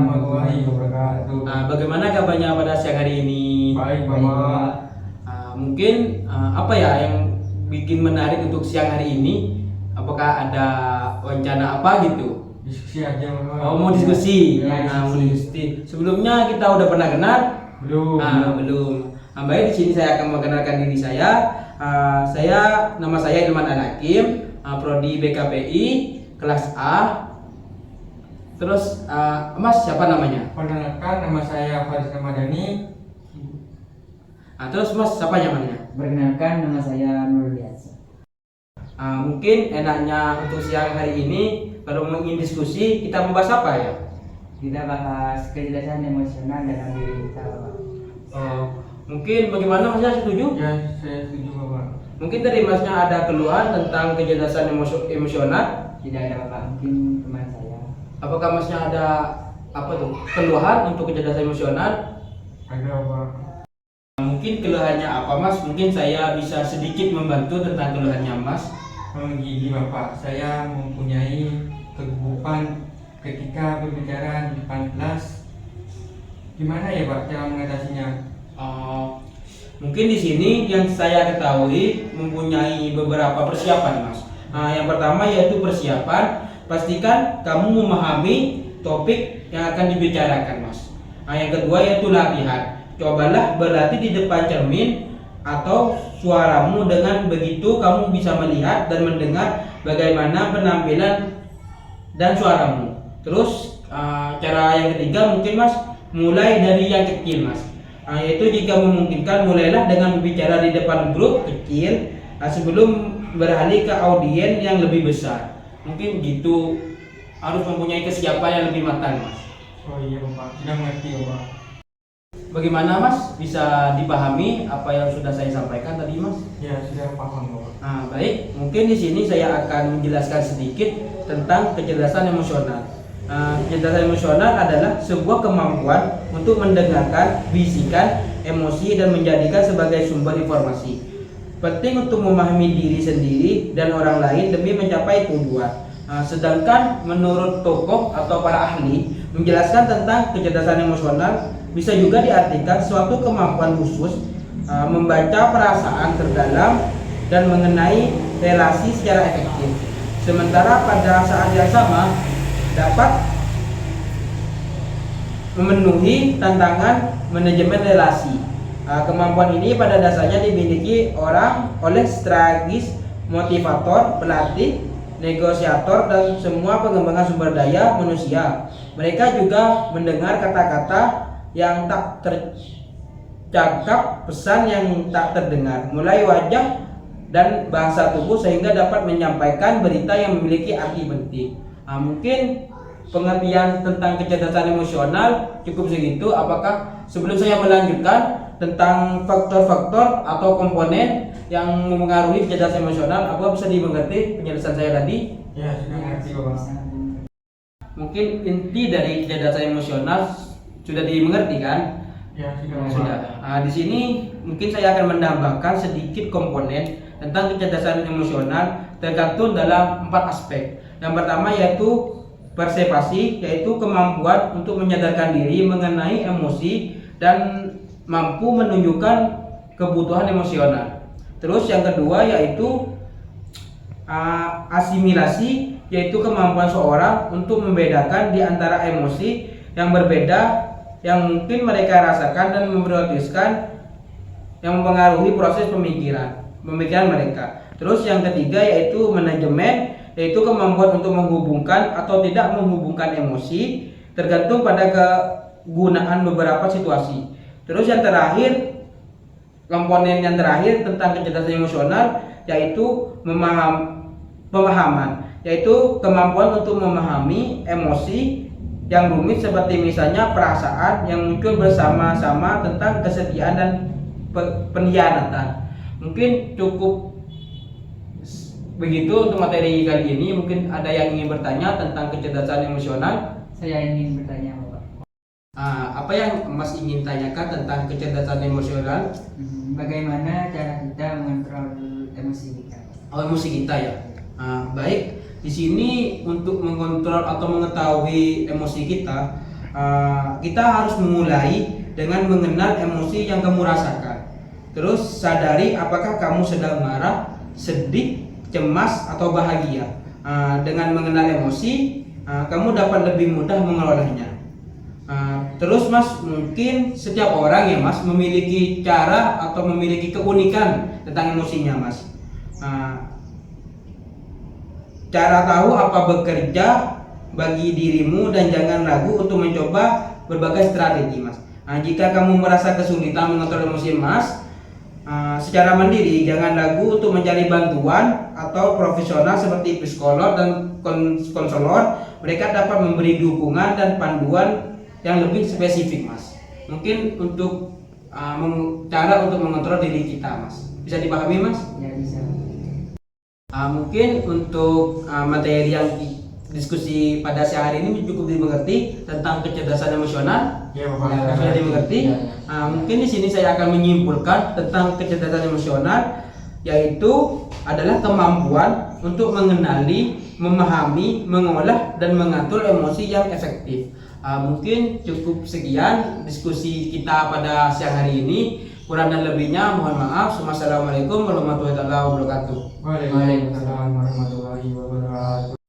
warahmatullahi wabarakatuh. Bagaimana kabarnya pada siang hari ini? Baik, Bapak. Mungkin apa ya yang bikin menarik untuk siang hari ini? Apakah ada rencana apa gitu? Diskusi aja, Bapak. Oh, mau diskusi. Ya, Mau diskusi. Sebelumnya kita udah pernah kenal? Belum. Belum. Baik, di sini saya akan mengenalkan diri saya. Nama saya Ilman Al-Hakim, prodi BKPI kelas A. Terus Mas siapa namanya? Perkenalkan, nama saya Faris Ramadhani. Terus Mas siapa namanya? Perkenalkan, nama saya Nurul Yasa. Mungkin enaknya untuk siang hari ini kalau ingin diskusi kita membahas apa ya? Kita bahas kecerdasan emosional dalam diri kita, Bapak. Mungkin bagaimana Masnya setuju? Ya, saya setuju, Bapak. Mungkin dari Masnya ada keluhan tentang kecerdasan emosional? Tidak ada, Bapak. Mungkin teman saya. Apakah Masnya ada keluhan untuk kecerdasan emosional? Ada, Bapak. Mungkin keluhannya apa Mas? Mungkin saya bisa sedikit membantu tentang keluhannya Mas. Gini, Bapak, saya mempunyai kegugupan ketika berbicara di depan kelas. Gimana ya, Pak, cara mengatasinya? Mungkin di sini yang saya ketahui mempunyai beberapa persiapan Mas. Yang pertama yaitu persiapan, pastikan kamu memahami topik yang akan dibicarakan Mas. Yang kedua yaitu latihan. Cobalah berlatih di depan cermin atau suaramu, dengan begitu kamu bisa melihat dan mendengar bagaimana penampilan dan suaramu. Terus cara yang ketiga mungkin Mas, mulai dari yang kecil Mas. Yaitu jika memungkinkan mulailah dengan berbicara di depan grup kecil sebelum beralih ke audiens yang lebih besar. Mungkin gitu, harus mempunyai kesiapan yang lebih matang Mas. Oh iya, Bapak, sudah mengerti, Bapak. Bagaimana Mas, bisa dipahami apa yang sudah saya sampaikan tadi Mas? Ya, sudah paham, Bapak. Baik, mungkin di sini saya akan menjelaskan sedikit tentang kecerdasan emosional. Kecerdasan emosional adalah sebuah kemampuan untuk mendengarkan bisikan emosi dan menjadikan sebagai sumber informasi. Penting untuk memahami diri sendiri dan orang lain demi mencapai tujuan. Sedangkan menurut tokoh atau para ahli menjelaskan tentang kecerdasan emosional bisa juga diartikan suatu kemampuan khusus membaca perasaan terdalam dan mengenai relasi secara efektif. Sementara pada saat yang sama dapat memenuhi tantangan manajemen relasi. Kemampuan ini pada dasarnya dimiliki orang oleh strategis, motivator, pelatih, negosiator, dan semua pengembangan sumber daya manusia. Mereka juga mendengar kata-kata yang tak tercakap, pesan yang tak terdengar, mulai wajah dan bahasa tubuh sehingga dapat menyampaikan berita yang memiliki arti penting. Mungkin pengertian tentang kecerdasan emosional cukup segitu. Apakah sebelum saya melanjutkan tentang faktor-faktor atau komponen yang mempengaruhi kecerdasan emosional, apa bisa dimengerti penjelasan saya tadi? Ya, sudah mengerti, Bapak. Mungkin inti dari kecerdasan emosional sudah dimengerti kan? Ya, sudah, Bapak. Sudah. Di sini mungkin saya akan menambahkan sedikit komponen tentang kecerdasan emosional tergantung dalam 4 aspek. Yang pertama yaitu persepsi, yaitu kemampuan untuk menyadarkan diri mengenai emosi dan mampu menunjukkan kebutuhan emosional. Terus yang kedua yaitu asimilasi, yaitu kemampuan seorang untuk membedakan di antara emosi yang berbeda yang mungkin mereka rasakan dan memprioritaskan yang mempengaruhi proses pemikiran mereka. Terus yang ketiga yaitu manajemen, yaitu kemampuan untuk menghubungkan atau tidak menghubungkan emosi tergantung pada kegunaan beberapa situasi. Terus yang terakhir, komponen yang terakhir tentang kecerdasan emosional yaitu pemahaman, yaitu kemampuan untuk memahami emosi yang rumit seperti misalnya perasaan yang muncul bersama-sama tentang kesetiaan dan pengkhianatan. Mungkin cukup begitu untuk materi kali ini. Mungkin ada yang ingin bertanya tentang kecerdasan emosional? Saya ingin bertanya, Bapak. Apa yang Mas ingin tanyakan tentang kecerdasan emosional? Bagaimana cara kita mengontrol emosi kita? Emosi kita ya. Baik, di sini untuk mengontrol atau mengetahui emosi kita, kita harus memulai dengan mengenal emosi yang kamu rasakan. Terus sadari apakah kamu sedang marah, sedih, cemas, atau bahagia. Dengan mengenal emosi, kamu dapat lebih mudah mengelolanya. Terus Mas, mungkin setiap orang ya Mas memiliki cara atau memiliki keunikan tentang emosinya Mas. Cara tahu apa bekerja bagi dirimu dan jangan ragu untuk mencoba berbagai strategi Mas. Jika kamu merasa kesulitan mengontrol emosi Mas, secara mandiri jangan ragu untuk mencari bantuan atau profesional seperti psikolog dan konselor. Mereka dapat memberi dukungan dan panduan yang lebih spesifik Mas. Mungkin untuk cara untuk mengontrol diri kita Mas. Bisa dipahami Mas? Ya bisa. Mungkin untuk materi yang diskusi pada siang hari ini cukup dimengerti tentang kecerdasan emosional. Ya, Bapak. Ya, Sudah dimengerti. Ya. Mungkin di sini saya akan menyimpulkan tentang kecerdasan emosional, yaitu adalah kemampuan untuk mengenali, memahami, mengolah, dan mengatur emosi yang efektif. Mungkin cukup sekian diskusi kita pada siang hari ini. Kurang dan lebihnya mohon maaf. Wassalamualaikum warahmatullahi wabarakatuh. Waalaikumsalam warahmatullahi wabarakatuh.